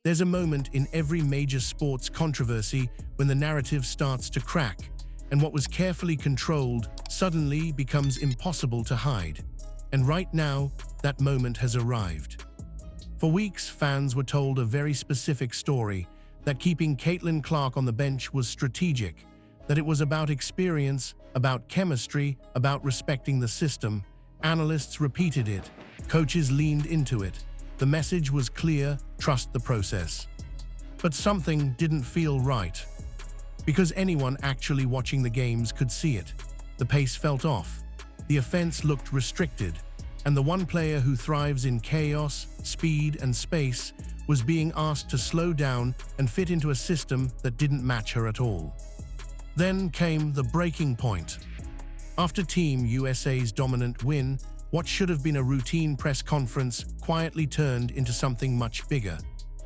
There's a moment in every major sports controversy when the narrative starts to crack, and what was carefully controlled suddenly becomes impossible to hide. And right now, that moment has arrived. For weeks, fans were told a very specific story, that keeping Caitlin Clark on the bench was strategic, that it was about experience, about chemistry, about respecting the system. Analysts repeated it, coaches leaned into it. The message was clear: trust the process. But something didn't feel right. Because anyone actually watching the games could see it. The pace felt off. The offense looked restricted. And the one player who thrives in chaos, speed, and space was being asked to slow down and fit into a system that didn't match her at all. Then came the breaking point. After Team USA's dominant win, what should have been a routine press conference quietly turned into something much bigger.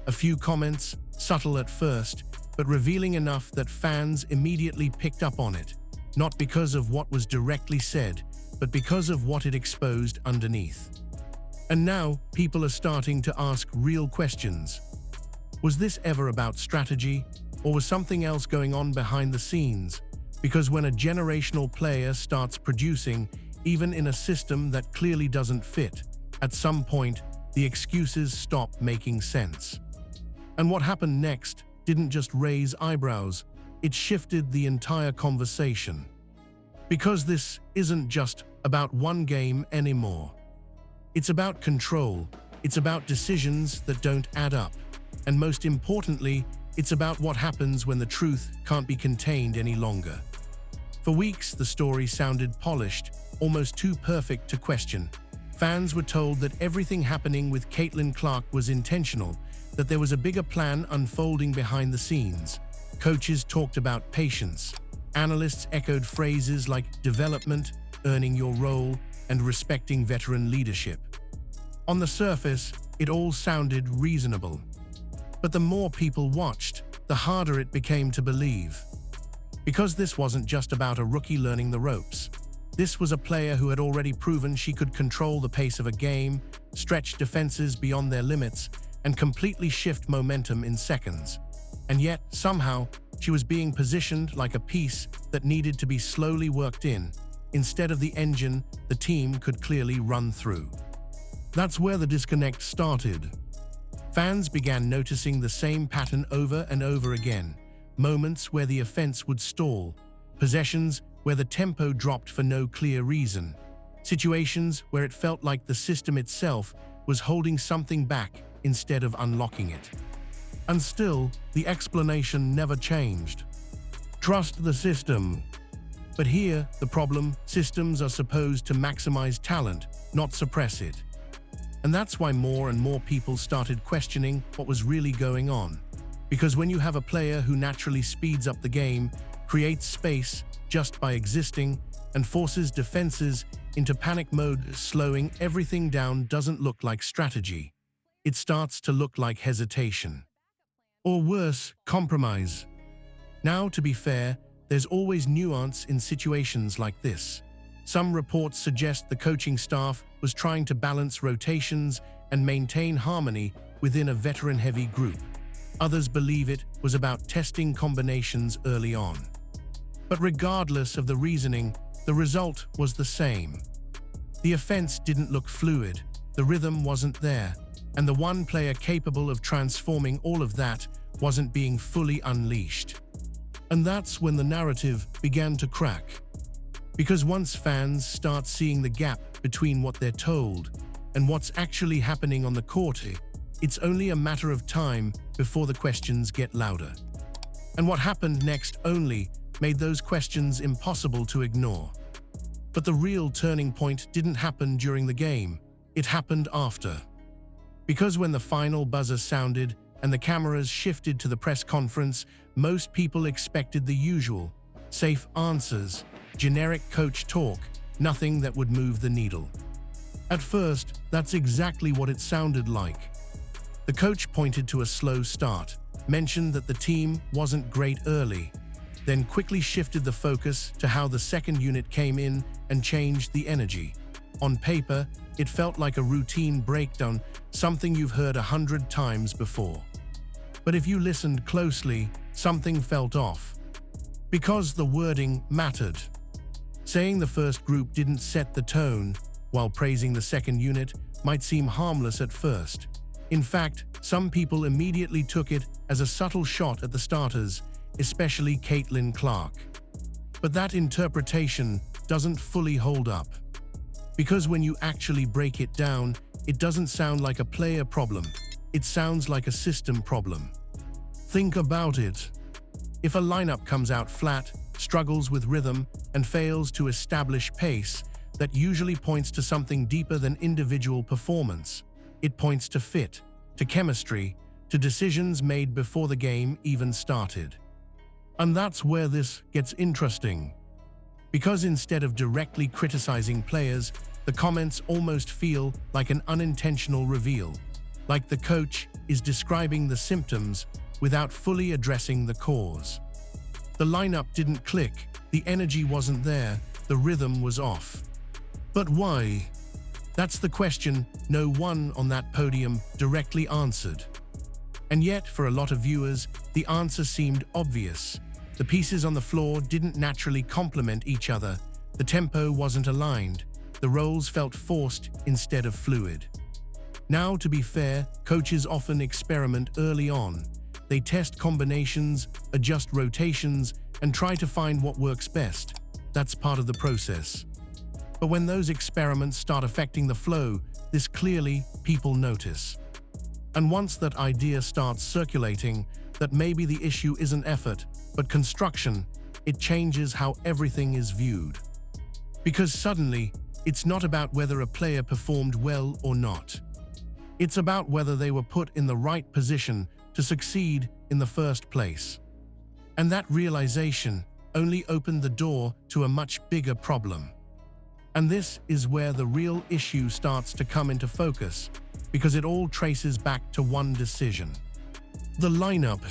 A few comments, subtle at first, but revealing enough that fans immediately picked up on it, not because of what was directly said, but because of what it exposed underneath. And now, people are starting to ask real questions. Was this ever about strategy, or was something else going on behind the scenes? Because when a generational player starts producing, even in a system that clearly doesn't fit, at some point, the excuses stop making sense. And what happened next didn't just raise eyebrows, it shifted the entire conversation. Because this isn't just about one game anymore. It's about control, it's about decisions that don't add up, and most importantly, it's about what happens when the truth can't be contained any longer. For weeks, the story sounded polished, almost too perfect to question. Fans were told that everything happening with Caitlin Clark was intentional, that there was a bigger plan unfolding behind the scenes. Coaches talked about patience. Analysts echoed phrases like development, earning your role, and respecting veteran leadership. On the surface, it all sounded reasonable. But the more people watched, the harder it became to believe. Because this wasn't just about a rookie learning the ropes. This was a player who had already proven she could control the pace of a game, stretch defenses beyond their limits, and completely shift momentum in seconds. And yet, somehow, she was being positioned like a piece that needed to be slowly worked in, instead of the engine the team could clearly run through. That's where the disconnect started. Fans began noticing the same pattern over and over again. Moments where the offense would stall, possessions where the tempo dropped for no clear reason, situations where it felt like the system itself was holding something back instead of unlocking it. And still, the explanation never changed. Trust the system. But here, the problem: systems are supposed to maximize talent, not suppress it. And that's why more and more people started questioning what was really going on. Because when you have a player who naturally speeds up the game, creates space just by existing, and forces defenses into panic mode, slowing everything down doesn't look like strategy. It starts to look like hesitation. Or worse, compromise. Now, to be fair, there's always nuance in situations like this. Some reports suggest the coaching staff was trying to balance rotations and maintain harmony within a veteran-heavy group. Others believe it was about testing combinations early on. But regardless of the reasoning, the result was the same. The offense didn't look fluid, the rhythm wasn't there, and the one player capable of transforming all of that wasn't being fully unleashed. And that's when the narrative began to crack. Because once fans start seeing the gap between what they're told and what's actually happening on the court, it's only a matter of time before the questions get louder. And what happened next only made those questions impossible to ignore. But the real turning point didn't happen during the game, it happened after. Because when the final buzzer sounded and the cameras shifted to the press conference, most people expected the usual: safe answers, generic coach talk, nothing that would move the needle. At first, that's exactly what it sounded like. The coach pointed to a slow start, mentioned that the team wasn't great early, then quickly shifted the focus to how the second unit came in and changed the energy. On paper, it felt like a routine breakdown, something you've heard 100 times before. But if you listened closely, something felt off. Because the wording mattered. Saying the first group didn't set the tone, while praising the second unit might seem harmless at first. In fact, some people immediately took it as a subtle shot at the starters, especially Caitlin Clark. But that interpretation doesn't fully hold up. Because when you actually break it down, it doesn't sound like a player problem. It sounds like a system problem. Think about it. If a lineup comes out flat, struggles with rhythm, and fails to establish pace, that usually points to something deeper than individual performance. It points to fit, to chemistry, to decisions made before the game even started. And that's where this gets interesting. Because instead of directly criticizing players, the comments almost feel like an unintentional reveal, like the coach is describing the symptoms without fully addressing the cause. The lineup didn't click, the energy wasn't there, the rhythm was off. But why? That's the question no one on that podium directly answered. And yet, for a lot of viewers, the answer seemed obvious. The pieces on the floor didn't naturally complement each other, the tempo wasn't aligned, the roles felt forced instead of fluid. Now, to be fair, coaches often experiment early on. They test combinations, adjust rotations, and try to find what works best. That's part of the process. But when those experiments start affecting the flow, this clearly people notice. And once that idea starts circulating, that maybe the issue isn't effort, but construction, it changes how everything is viewed. Because suddenly, it's not about whether a player performed well or not. It's about whether they were put in the right position to succeed in the first place. And that realization only opened the door to a much bigger problem. And this is where the real issue starts to come into focus, because it all traces back to one decision. The lineup.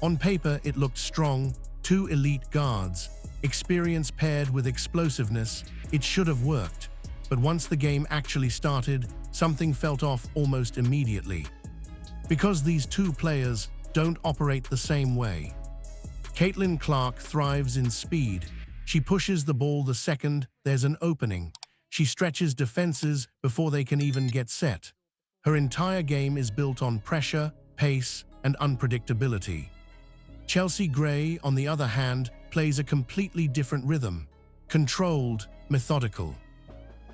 On paper, it looked strong, two elite guards, experience paired with explosiveness, it should have worked. But once the game actually started, something felt off almost immediately. Because these two players don't operate the same way. Caitlin Clark thrives in speed. She pushes the ball the second there's an opening. She stretches defenses before they can even get set. Her entire game is built on pressure, pace, and unpredictability. Chelsea Gray, on the other hand, plays a completely different rhythm. Controlled, methodical.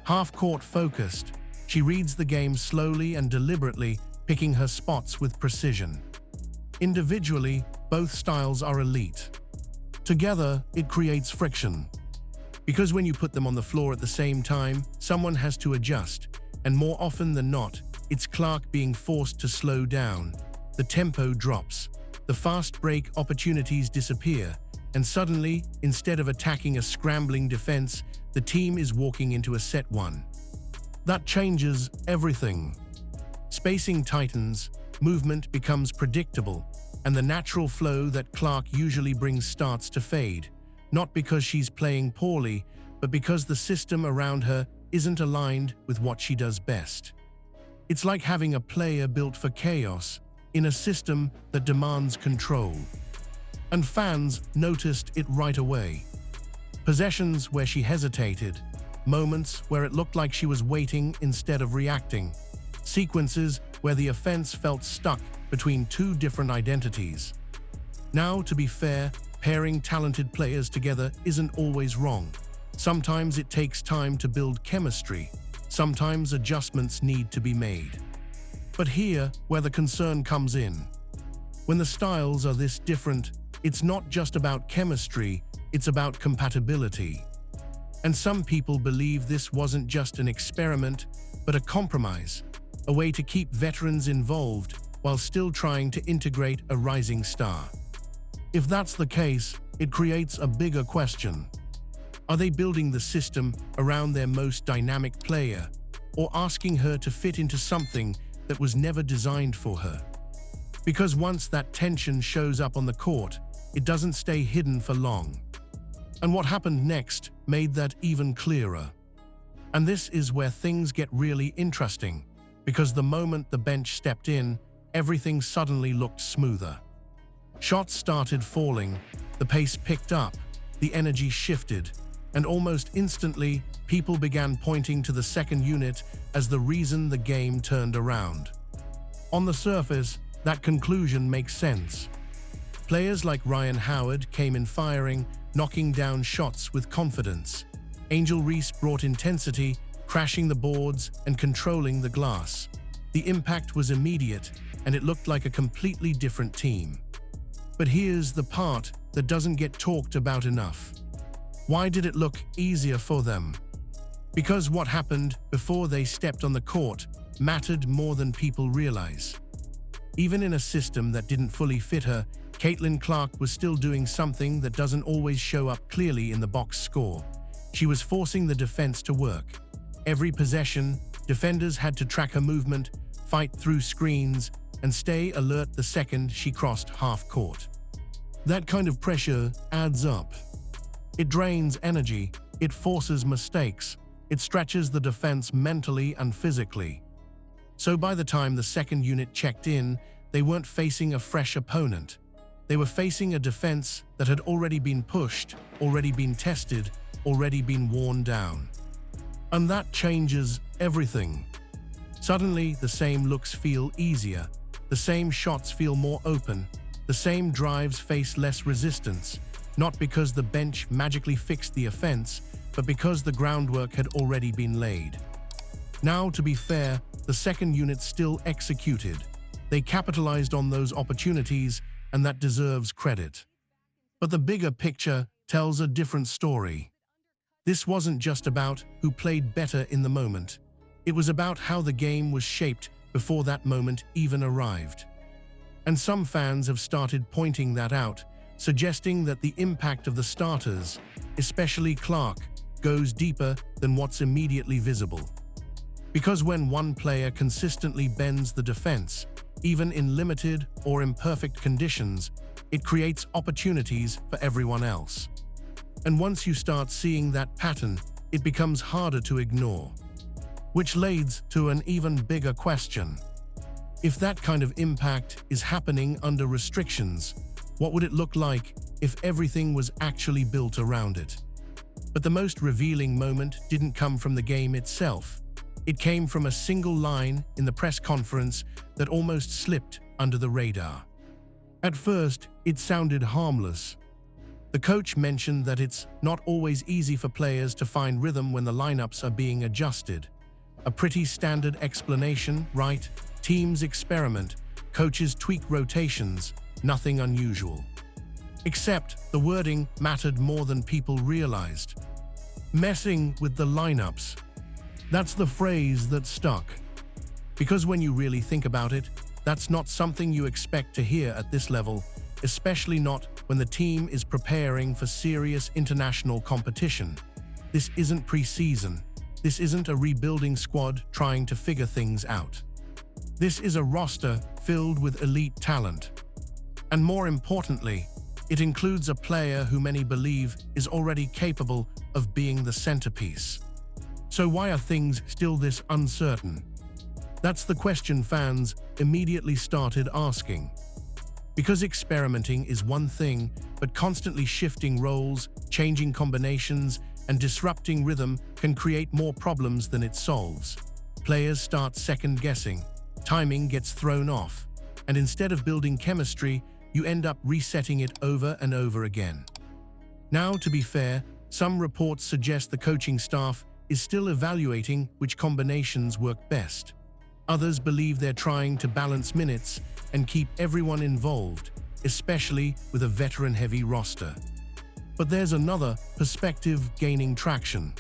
Half-court focused, she reads the game slowly and deliberately, picking her spots with precision. Individually, both styles are elite. Together, it creates friction. Because when you put them on the floor at the same time, someone has to adjust, and more often than not, it's Clark being forced to slow down. The tempo drops. The fast break opportunities disappear, and suddenly, instead of attacking a scrambling defense, the team is walking into a set one. That changes everything. Spacing tightens, movement becomes predictable, and the natural flow that Clark usually brings starts to fade, not because she's playing poorly, but because the system around her isn't aligned with what she does best. It's like having a player built for chaos in a system that demands control. And fans noticed it right away. Possessions where she hesitated, moments where it looked like she was waiting instead of reacting, sequences where the offense felt stuck between two different identities. Now, to be fair, pairing talented players together isn't always wrong. Sometimes it takes time to build chemistry. Sometimes adjustments need to be made. But here, where the concern comes in. When the styles are this different, it's not just about chemistry, it's about compatibility. And some people believe this wasn't just an experiment, but a compromise, a way to keep veterans involved while still trying to integrate a rising star. If that's the case, it creates a bigger question. Are they building the system around their most dynamic player, or asking her to fit into something that was never designed for her? Because once that tension shows up on the court, it doesn't stay hidden for long. And what happened next made that even clearer. And this is where things get really interesting, because the moment the bench stepped in, everything suddenly looked smoother. Shots started falling, the pace picked up, the energy shifted, and almost instantly, people began pointing to the second unit as the reason the game turned around. On the surface, that conclusion makes sense. Players like Ryan Howard came in firing, knocking down shots with confidence. Angel Reese brought intensity, crashing the boards and controlling the glass. The impact was immediate, and it looked like a completely different team. But here's the part that doesn't get talked about enough. Why did it look easier for them? Because what happened before they stepped on the court mattered more than people realize. Even in a system that didn't fully fit her, Caitlin Clark was still doing something that doesn't always show up clearly in the box score. She was forcing the defense to work. Every possession, defenders had to track her movement, fight through screens, and stay alert the second she crossed half court. That kind of pressure adds up. It drains energy, it forces mistakes, it stretches the defense mentally and physically. So by the time the second unit checked in, they weren't facing a fresh opponent. They were facing a defense that had already been pushed, already been tested, already been worn down. And that changes everything. Suddenly, the same looks feel easier, the same shots feel more open, the same drives face less resistance, not because the bench magically fixed the offense, but because the groundwork had already been laid. Now, to be fair, the second unit still executed. They capitalized on those opportunities, and that deserves credit. But the bigger picture tells a different story. This wasn't just about who played better in the moment. It was about how the game was shaped before that moment even arrived. And some fans have started pointing that out, suggesting that the impact of the starters, especially Clark, goes deeper than what's immediately visible. Because when one player consistently bends the defense, even in limited or imperfect conditions, it creates opportunities for everyone else. And once you start seeing that pattern, it becomes harder to ignore. Which leads to an even bigger question. If that kind of impact is happening under restrictions, what would it look like if everything was actually built around it? But the most revealing moment didn't come from the game itself. It came from a single line in the press conference that almost slipped under the radar. At first, it sounded harmless. The coach mentioned that it's not always easy for players to find rhythm when the lineups are being adjusted. A pretty standard explanation, right? Teams experiment, coaches tweak rotations, nothing unusual. Except the wording mattered more than people realized. Messing with the lineups. That's the phrase that stuck. Because when you really think about it, that's not something you expect to hear at this level, especially not when the team is preparing for serious international competition. This isn't pre-season. This isn't a rebuilding squad trying to figure things out. This is a roster filled with elite talent. And more importantly, it includes a player who many believe is already capable of being the centerpiece. So why are things still this uncertain? That's the question fans immediately started asking. Because experimenting is one thing, but constantly shifting roles, changing combinations, and disrupting rhythm can create more problems than it solves. Players start second-guessing, timing gets thrown off, and instead of building chemistry, you end up resetting it over and over again. Now, to be fair, some reports suggest the coaching staff is still evaluating which combinations work best. Others believe they're trying to balance minutes and keep everyone involved, especially with a veteran-heavy roster. But there's another perspective gaining traction.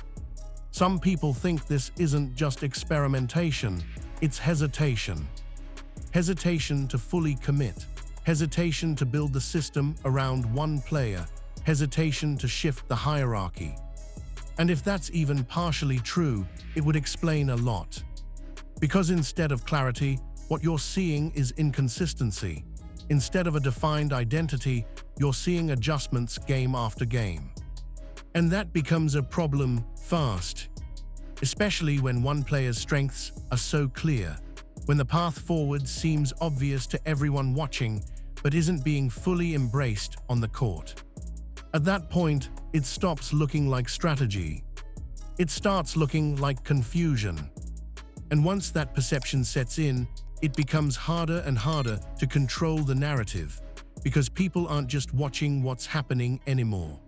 Some people think this isn't just experimentation, it's hesitation. Hesitation to fully commit. Hesitation to build the system around one player. Hesitation to shift the hierarchy. And if that's even partially true, it would explain a lot. Because instead of clarity, what you're seeing is inconsistency. Instead of a defined identity, you're seeing adjustments game after game. And that becomes a problem fast, especially when one player's strengths are so clear. when the path forward seems obvious to everyone watching but isn't being fully embraced on the court. At that point, it stops looking like strategy. It starts looking like confusion. And once that perception sets in, it becomes harder and harder to control the narrative, because people aren't just watching what's happening anymore.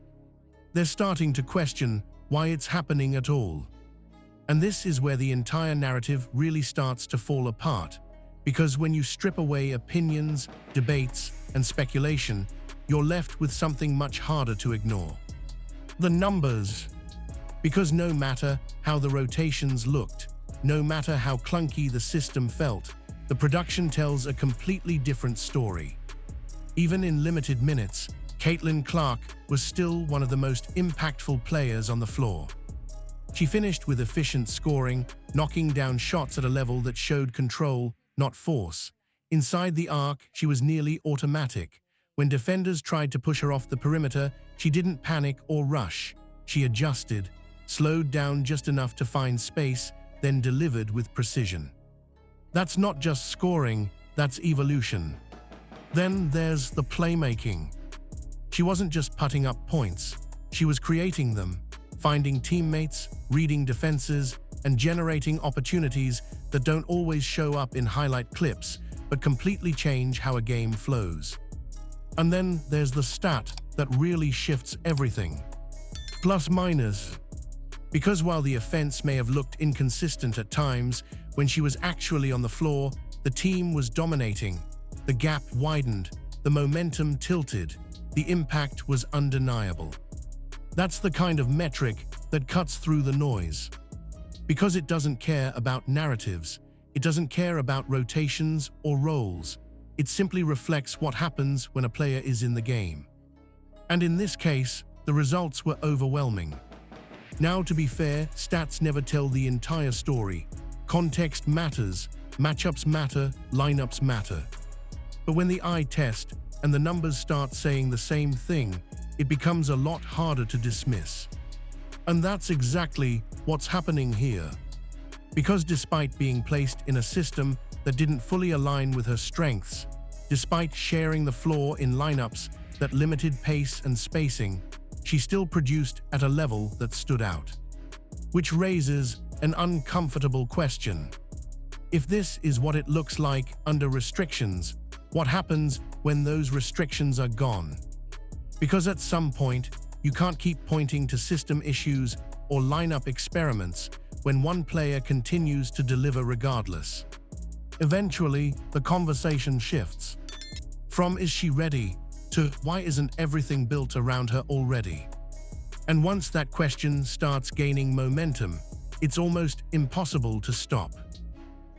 They're starting to question why it's happening at all. And this is where the entire narrative really starts to fall apart, because when you strip away opinions, debates, and speculation, you're left with something much harder to ignore. The numbers. Because no matter how the rotations looked, no matter how clunky the system felt, the production tells a completely different story. Even in limited minutes, Caitlin Clark was still one of the most impactful players on the floor. She finished with efficient scoring, knocking down shots at a level that showed control, not force. Inside the arc, she was nearly automatic. When defenders tried to push her off the perimeter, she didn't panic or rush. She adjusted, slowed down just enough to find space, then delivered with precision. That's not just scoring, that's evolution. Then there's the playmaking. She wasn't just putting up points, she was creating them, finding teammates, reading defenses, and generating opportunities that don't always show up in highlight clips, but completely change how a game flows. And then there's the stat that really shifts everything. Plus-minus. Because while the offense may have looked inconsistent at times, when she was actually on the floor, the team was dominating. The gap widened, the momentum tilted, the impact was undeniable. That's the kind of metric that cuts through the noise. Because it doesn't care about narratives, it doesn't care about rotations or roles. It simply reflects what happens when a player is in the game. And in this case, the results were overwhelming. Now, to be fair, stats never tell the entire story. Context matters, matchups matter, lineups matter. But when the eye test and the numbers start saying the same thing, it becomes a lot harder to dismiss. And that's exactly what's happening here. Because despite being placed in a system that didn't fully align with her strengths, despite sharing the floor in lineups that limited pace and spacing, she still produced at a level that stood out. Which raises an uncomfortable question. If this is what it looks like under restrictions, what happens when those restrictions are gone? Because at some point, you can't keep pointing to system issues or lineup experiments when one player continues to deliver regardless. Eventually, the conversation shifts. From "is she ready?" to "why isn't everything built around her already?" And once that question starts gaining momentum, it's almost impossible to stop.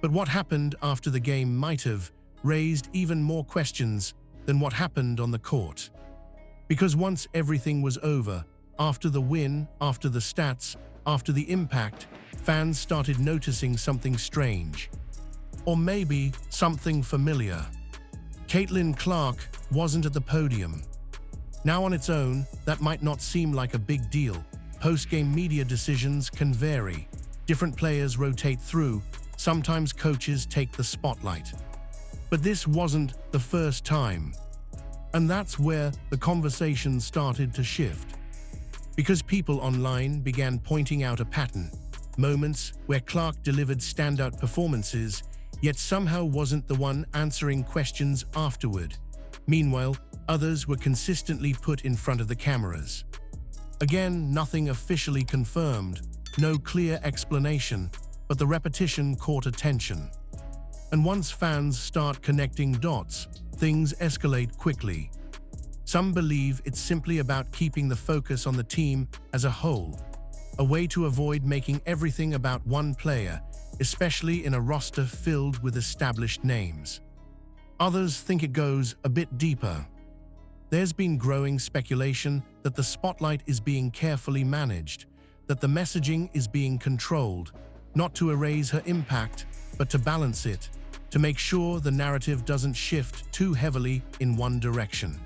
But what happened after the game might have raised even more questions than what happened on the court. Because once everything was over, after the win, after the stats, after the impact, fans started noticing something strange. Or maybe something familiar. Caitlin Clark wasn't at the podium. Now on its own, that might not seem like a big deal. Post-game media decisions can vary. Different players rotate through. Sometimes coaches take the spotlight. But this wasn't the first time. And that's where the conversation started to shift. Because people online began pointing out a pattern. Moments where Clark delivered standout performances, yet somehow wasn't the one answering questions afterward. Meanwhile, others were consistently put in front of the cameras. Again, nothing officially confirmed, no clear explanation, but the repetition caught attention. And once fans start connecting dots, things escalate quickly. Some believe it's simply about keeping the focus on the team as a whole, a way to avoid making everything about one player, especially in a roster filled with established names. Others think it goes a bit deeper. There's been growing speculation that the spotlight is being carefully managed, that the messaging is being controlled, not to erase her impact, but to balance it, to make sure the narrative doesn't shift too heavily in one direction.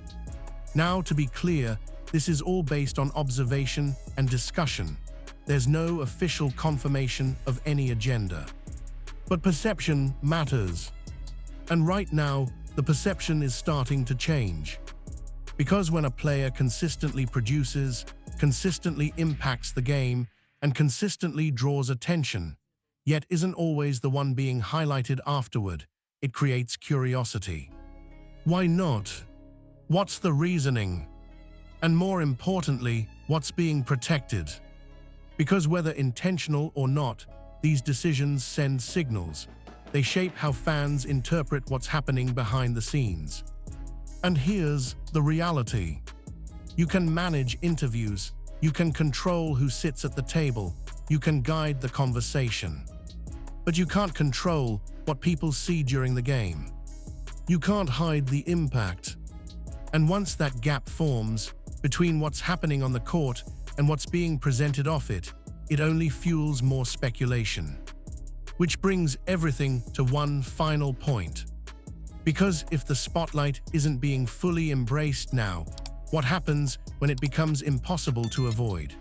Now, to be clear, this is all based on observation and discussion. There's no official confirmation of any agenda. But perception matters. And right now, the perception is starting to change. Because when a player consistently produces, consistently impacts the game, and consistently draws attention, yet isn't always the one being highlighted afterward, it creates curiosity. Why not? What's the reasoning? And more importantly, what's being protected? Because whether intentional or not, these decisions send signals. They shape how fans interpret what's happening behind the scenes. And here's the reality. You can manage interviews, you can control who sits at the table, you can guide the conversation. But you can't control what people see during the game. You can't hide the impact. And once that gap forms between what's happening on the court and what's being presented off it, it only fuels more speculation. Which brings everything to one final point. Because if the spotlight isn't being fully embraced now, what happens when it becomes impossible to avoid?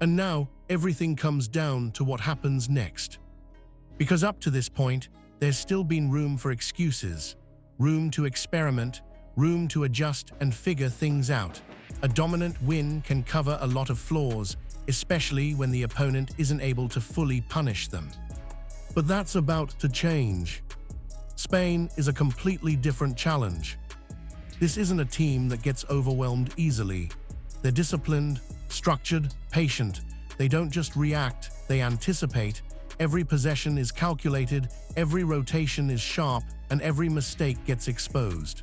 And now, everything comes down to what happens next. Because up to this point, there's still been room for excuses, room to experiment, room to adjust and figure things out. A dominant win can cover a lot of flaws, especially when the opponent isn't able to fully punish them. But that's about to change. Spain is a completely different challenge. This isn't a team that gets overwhelmed easily. They're disciplined, structured, patient. They don't just react, they anticipate. Every possession is calculated, every rotation is sharp, and every mistake gets exposed.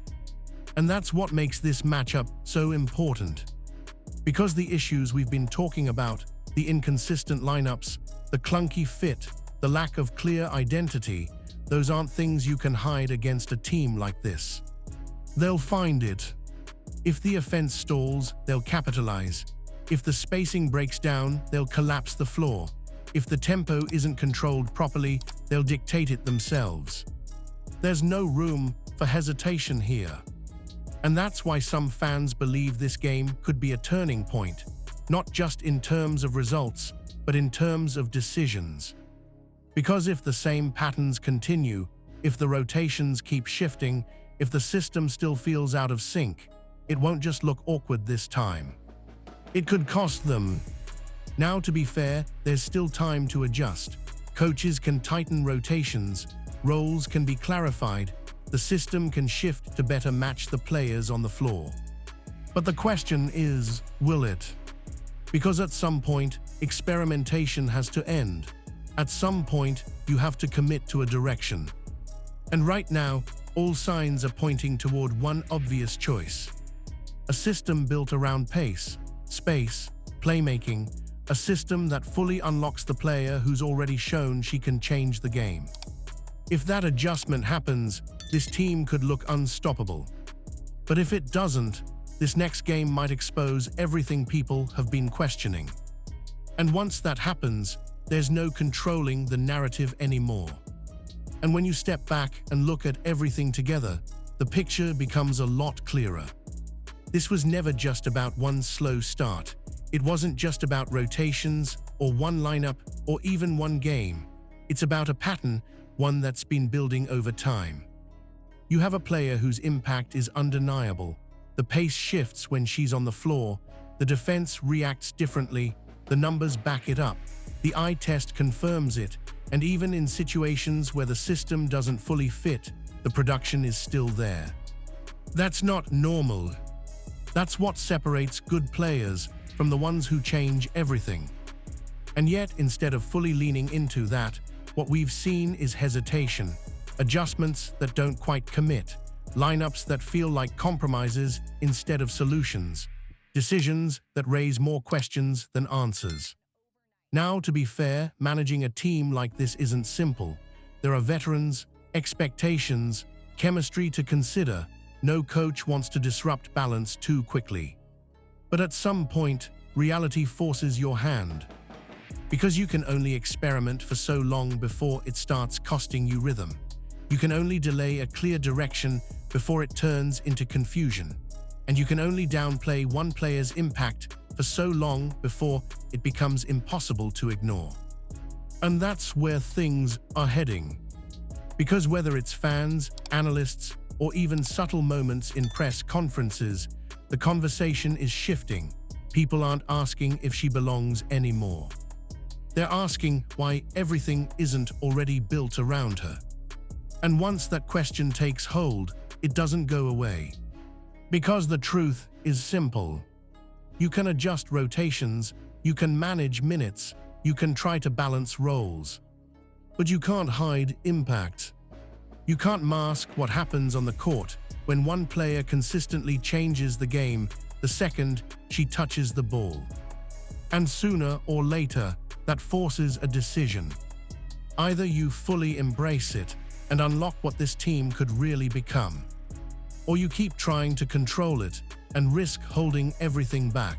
And that's what makes this matchup so important. Because the issues we've been talking about, the inconsistent lineups, the clunky fit, the lack of clear identity, those aren't things you can hide against a team like this. They'll find it. If the offense stalls, they'll capitalize. If the spacing breaks down, they'll collapse the floor. If the tempo isn't controlled properly, they'll dictate it themselves. There's no room for hesitation here. And that's why some fans believe this game could be a turning point, not just in terms of results, but in terms of decisions. Because if the same patterns continue, if the rotations keep shifting, if the system still feels out of sync, it won't just look awkward this time. It could cost them. Now, to be fair, there's still time to adjust. Coaches can tighten rotations, roles can be clarified, the system can shift to better match the players on the floor. But the question is, will it? Because at some point, experimentation has to end. At some point, you have to commit to a direction. And right now, all signs are pointing toward one obvious choice. A system built around pace, space, playmaking, a system that fully unlocks the player who's already shown she can change the game. If that adjustment happens, this team could look unstoppable. But if it doesn't, this next game might expose everything people have been questioning. And once that happens, there's no controlling the narrative anymore. And when you step back and look at everything together, the picture becomes a lot clearer. This was never just about one slow start. It wasn't just about rotations, or one lineup, or even one game. It's about a pattern, one that's been building over time. You have a player whose impact is undeniable. The pace shifts when she's on the floor, the defense reacts differently, the numbers back it up, the eye test confirms it, and even in situations where the system doesn't fully fit, the production is still there. That's not normal. That's what separates good players from the ones who change everything. And yet, instead of fully leaning into that, what we've seen is hesitation, adjustments that don't quite commit, lineups that feel like compromises instead of solutions, decisions that raise more questions than answers. Now, to be fair, managing a team like this isn't simple. There are veterans, expectations, chemistry to consider. No coach wants to disrupt balance too quickly. But at some point, reality forces your hand. Because you can only experiment for so long before it starts costing you rhythm. You can only delay a clear direction before it turns into confusion. And you can only downplay one player's impact for so long before it becomes impossible to ignore. And that's where things are heading. Because whether it's fans, analysts, or even subtle moments in press conferences, the conversation is shifting. People aren't asking if she belongs anymore. They're asking why everything isn't already built around her. And once that question takes hold, it doesn't go away. Because the truth is simple. You can adjust rotations, you can manage minutes, you can try to balance roles. But you can't hide impact. You can't mask what happens on the court when one player consistently changes the game the second she touches the ball. And sooner or later, that forces a decision. Either you fully embrace it and unlock what this team could really become, or you keep trying to control it and risk holding everything back.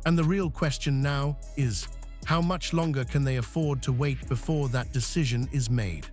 And the real question now is, how much longer can they afford to wait before that decision is made?